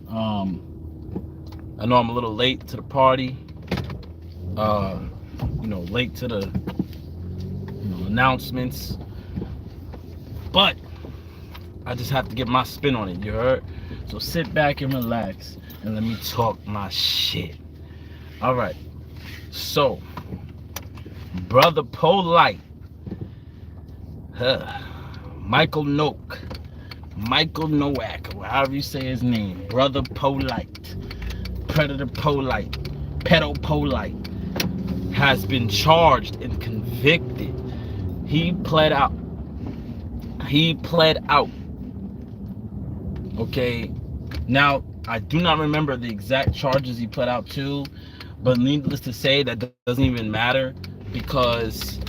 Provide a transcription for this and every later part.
I know I'm a little late to the party. Late to the announcements, but I just have to get my spin on it. You heard? So sit back and relax, and let me talk my shit. All right. So, brother Polight, huh, Michael Noak, Michael Nowak, or however you say his name, brother Polight, Predator Polight, Pedo Polight, has been charged and convicted. He pled out. He pled out. Okay. Now, I do not remember the exact charges he pled out to, but needless to say, that doesn't even matter, because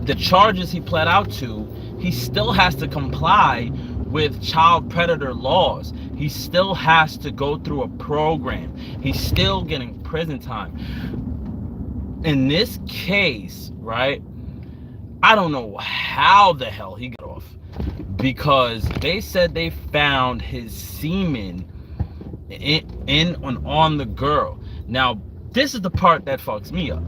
the charges he pled out to, he still has to comply with child predator laws. He still has to go through a program. He's still getting prison time. In this case, right, I don't know how the hell he got off, because they said they found his semen on the girl. Now, this is the part that fucks me up.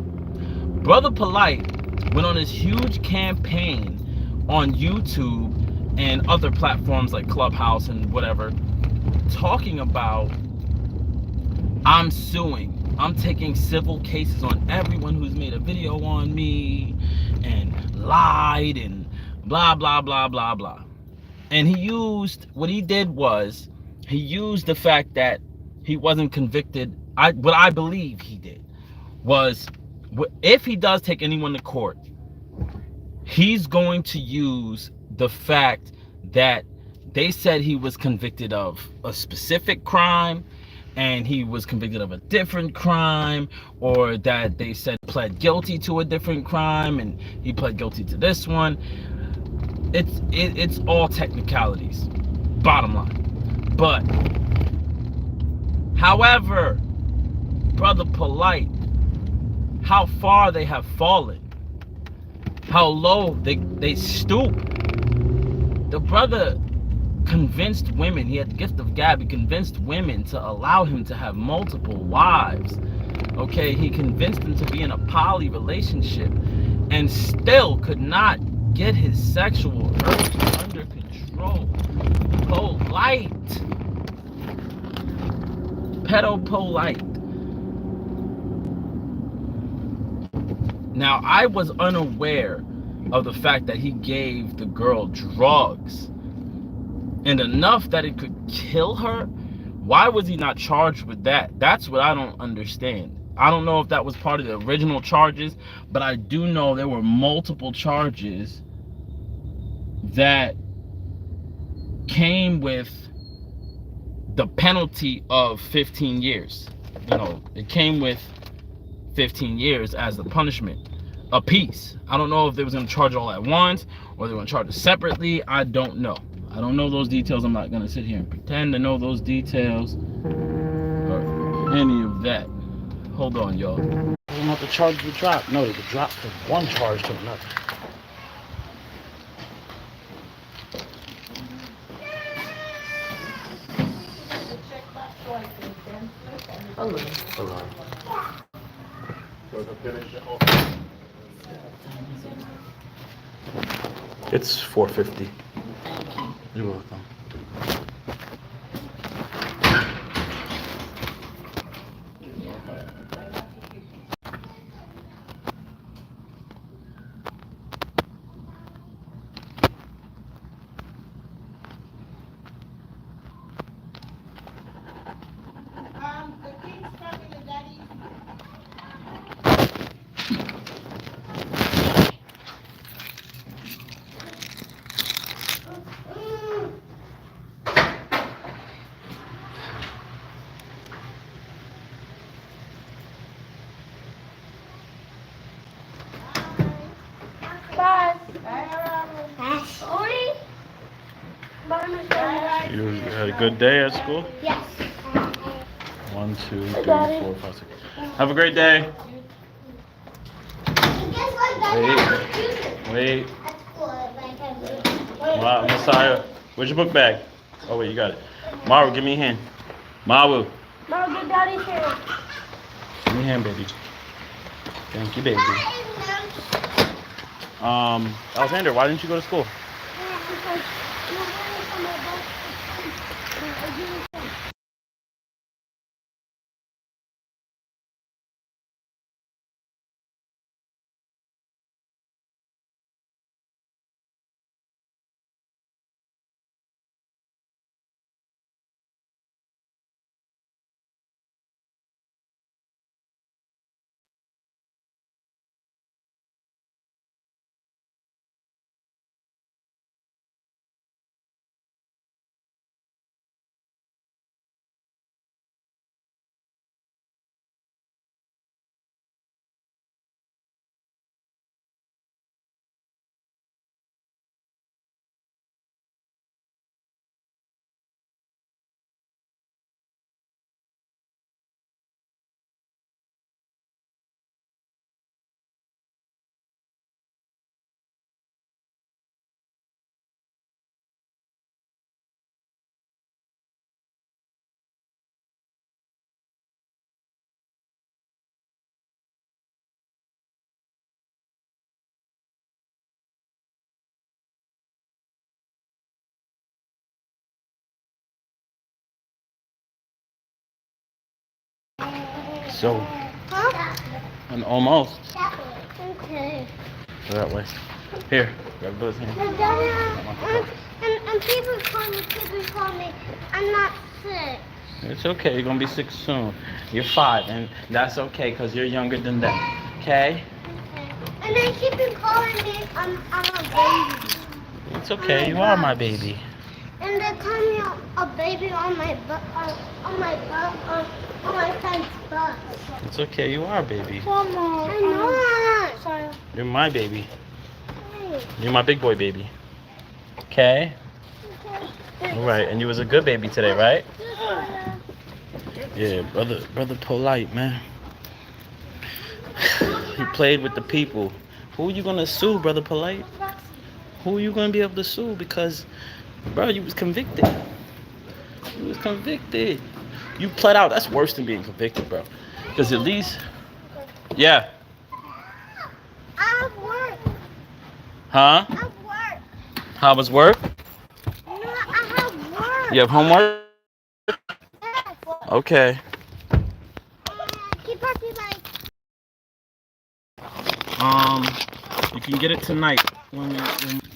Brother Polight went on this huge campaign on YouTube and other platforms like Clubhouse and whatever, talking about, I'm suing. I'm taking civil cases on everyone who's made a video on me and lied and blah, blah, blah, blah, blah. And what he did was, he used the fact that he wasn't convicted. What I believe he did was, if he does take anyone to court, he's going to use the fact that they said he was convicted of a specific crime and he was convicted of a different crime, or that they said pled guilty to a different crime and he pled guilty to this one. It's all technicalities, bottom line. But however, brother Polight, how far they have fallen, how low they stoop. The brother convinced women, he had the gift of gab, he convinced women to allow him to have multiple wives. Okay, he convinced them to be in a poly relationship and still could not get his sexual urge under control. Polight, pedo Polight. Now, I was unaware of the fact that he gave the girl drugs, and enough that it could kill her. Why was he not charged with that? That's what I don't understand. I don't know if that was part of the original charges, but I do know there were multiple charges that came with the penalty of 15 years. It came with 15 years as the punishment, a piece. I don't know if they was going to charge it all at once or they were going to charge it separately. I don't know. I don't know those details. I'm not going to sit here and pretend to know those details or any of that. Hold on, y'all. I don't have to charge the drop. No, they could drop from one charge to another. Hello. It's 4:50. You're welcome. The king's talking to daddy. Bye. You had a good day at school? Yes. 1, 2, 3, 4, 5, 6. Have a great day. Wait. Wow, Messiah. Where's your book bag? Oh, wait, you got it. Mara, give me a hand. Mawu. Mom, get daddy's hair. Give me a hand, baby. Thank you, baby. Alexander, why didn't you go to school? Because nobody from my bus. So, Huh? I'm almost. Okay. Go that way. Here, grab Bill's hand. But Daddy, and people call me, I'm not sick. It's okay. You're gonna be 6 soon. You're 5, and that's okay because you're younger than them. Okay? Okay. And they keep calling me, I'm a baby. It's okay. You are my baby. And they call me a baby on my butt, on my friend's bus. It's okay. You are a baby. I'm not. Sorry. You're my baby. You're my big boy baby. Okay? All right. And you was a good baby today, right? Yeah, brother Polight, man. He played with the people. Who are you gonna sue, brother Polight? Who are you gonna be able to sue? Because, bro, you was convicted. You was convicted. You pled out. That's worse than being convicted, bro. Because at least, yeah. I have work. Huh? I have work. How was work? No, I have work. You have homework? Yes. Okay. Keep happy, like. You can get it tonight when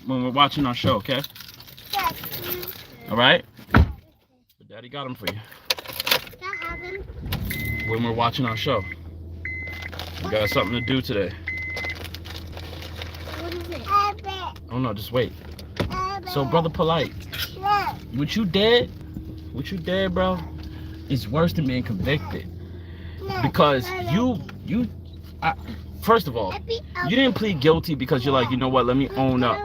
we're watching our show, okay? Yes. All right? But Daddy got them for you That happened. when we're watching our show. We got something to do today. What is it? Oh no, just wait. So, brother Polight, what you did, bro, is worse than being convicted. Because first of all, you didn't plead guilty because you're like, you know what, let me own up.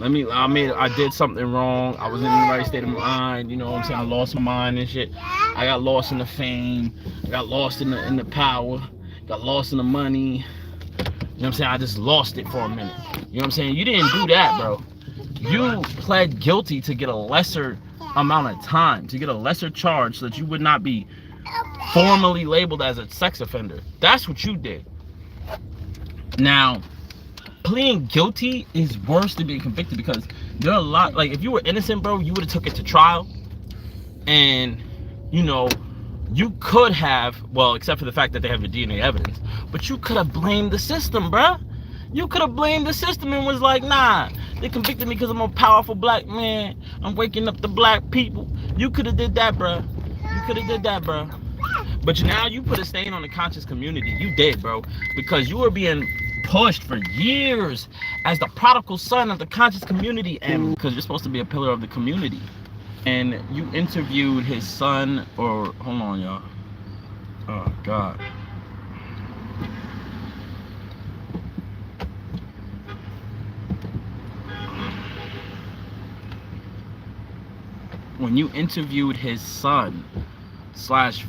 I did something wrong. I was in the right state of mind. You know what I'm saying? I lost my mind and shit. I got lost in the fame. I got lost in the power. Got lost in the money. You know what I'm saying? I just lost it for a minute. You know what I'm saying? You didn't do that, bro. You pled guilty to get a lesser amount of time, to get a lesser charge so that you would not be formally labeled as a sex offender. That's what you did. Now, pleading guilty is worse than being convicted because there are a lot, like if you were innocent, bro, you would have took it to trial and, you know, you could have, well, except for the fact that they have your DNA evidence, but you could have blamed the system, bro. You could have blamed the system and was like, nah, they convicted me because I'm a powerful black man. I'm waking up the black people. You could have did that, bro. You could have did that, bro. But now you put a stain on the conscious community. You did, bro. Because you were being pushed for years as the prodigal son of the conscious community. And because you're supposed to be a pillar of the community. And you interviewed his son, or hold on, y'all. Oh, God. When you interviewed his son /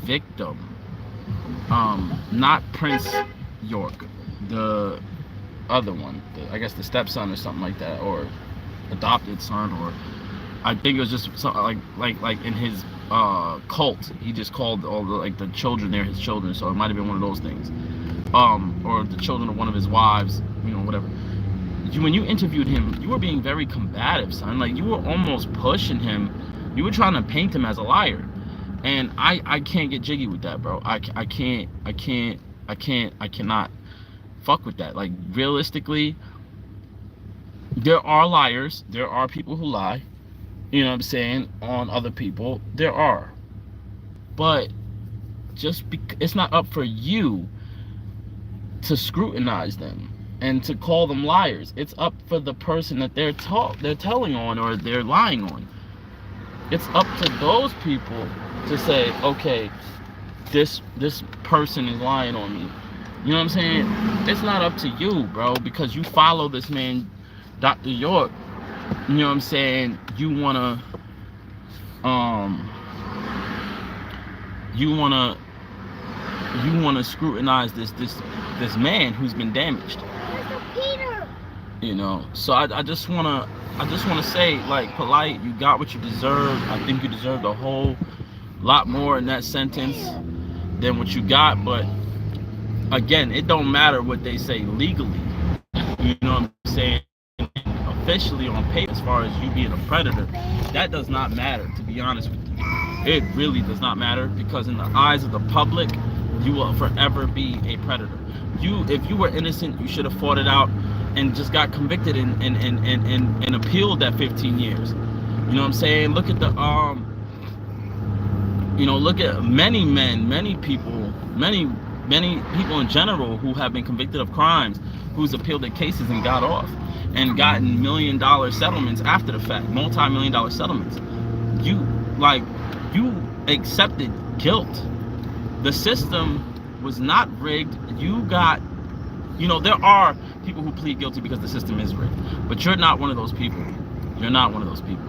victim, not Prince York, the other one, I guess the stepson or something like that, or adopted son, or I think it was just something like in his cult. He just called all the like the children there his children, so it might have been one of those things. Or the children of one of his wives, whatever. When you interviewed him, you were being very combative, son. Like, you were almost pushing him. You were trying to paint him as a liar. And I can't get jiggy with that, bro. I cannot fuck with that. Like, realistically, there are liars. There are people who lie. You know what I'm saying? On other people. There are. But it's not up for you to scrutinize them and to call them liars. It's up for the person that they're telling on or they're lying on. It's up to those people to say, okay, this person is lying on me. You know what I'm saying? It's not up to you, bro, because you follow this man, Dr. York. You know what I'm saying? You wanna scrutinize this man who's been damaged. Peter. So I just wanna say, like, Polight, you got what you deserve. I think you deserved a whole lot more in that sentence than what you got, but again, it don't matter what they say legally. You know what I'm saying? Officially on paper, as far as you being a predator, that does not matter, to be honest with you. It really does not matter, because in the eyes of the public, you will forever be a predator. If you were innocent, you should have fought it out and just got convicted and appealed that 15 years. You know what I'm saying? Look at look at many men, many people in general who have been convicted of crimes, who's appealed their cases and got off and gotten $1 million settlements after the fact, multi-million-dollar settlements. You accepted guilt. The system was not rigged. There are people who plead guilty because the system is rigged, but you're not one of those people. You're not one of those people.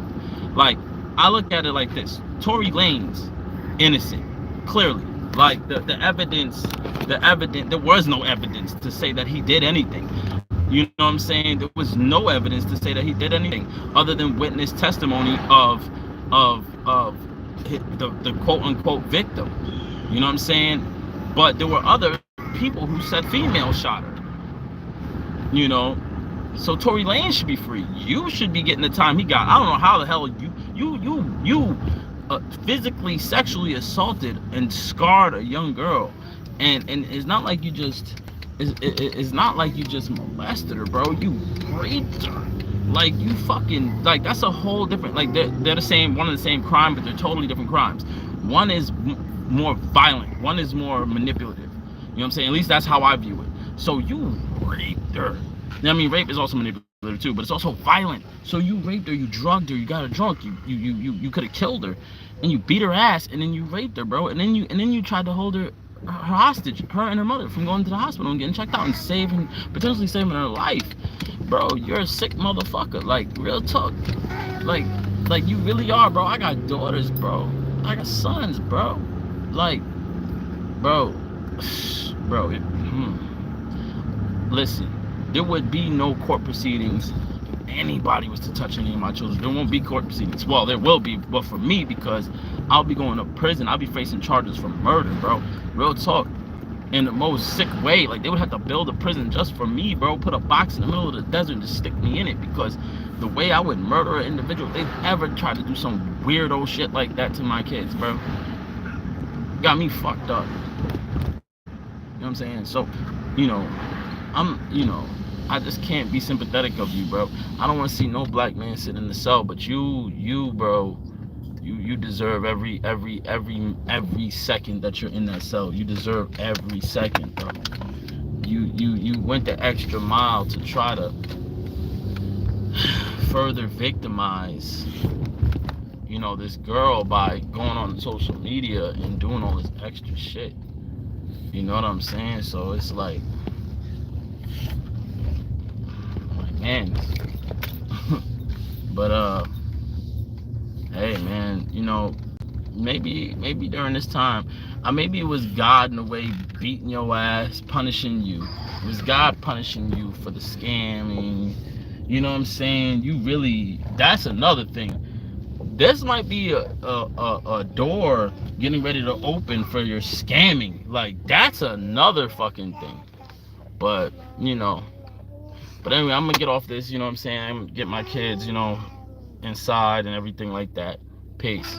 Like, I look at it like this: Tory Lanez innocent, clearly. Like, the evidence, there was no evidence to say that he did anything. You know what I'm saying? There was no evidence to say that he did anything other than witness testimony of the quote unquote victim. You know what I'm saying? But there were other people who said female shot her. So Tory Lanez should be free. You should be getting the time he got. I don't know how the hell you physically, sexually assaulted and scarred a young girl, and it's not like you just it's not like you just molested her, bro. You raped her. Like, you fucking, like, that's a whole different, like, they're the same, one of the same crime, but they're totally different crimes. One is more violent, one is more manipulative. You know what I'm saying? At least that's how I view it. So you raped her. I mean, rape is also manipulative too, but it's also violent. So you raped her, you drugged her, you got her drunk, you could have killed her, and you beat her ass, and then you raped her, bro, and then you tried to hold her hostage, her and her mother, from going to the hospital and getting checked out and potentially saving her life. Bro, you're a sick motherfucker. Like, real talk. Like you really are, bro. I got daughters, bro. I got sons, bro. Like, bro. Listen, there would be no court proceedings if anybody was to touch any of my children. There won't be court proceedings. Well, there will be, but for me, because I'll be going to prison. I'll be facing charges for murder, bro. Real talk. In the most sick way. Like, they would have to build a prison just for me, bro. Put a box in the middle of the desert and just stick me in it, because the way I would murder an individual, if they've ever tried to do some weirdo shit like that to my kids, bro, got me fucked up. You know what I'm saying? So, I just can't be sympathetic of you, bro. I don't want to see no black man sit in the cell, but you, bro, you deserve every second that you're in that cell. You deserve every second, bro. You went the extra mile to try to further victimize, this girl by going on social media and doing all this extra shit. You know what I'm saying? So it's like, man. But hey, man, maybe during this time, maybe it was God in a way beating your ass, punishing you. It was God punishing you for the scamming. You know what I'm saying? That's another thing. this might be a door getting ready to open for your scamming. Like, that's another fucking thing. But, you know. But anyway, I'm gonna get off this, you know what I'm saying? I'm gonna get my kids, you know, inside and everything like that. Peace.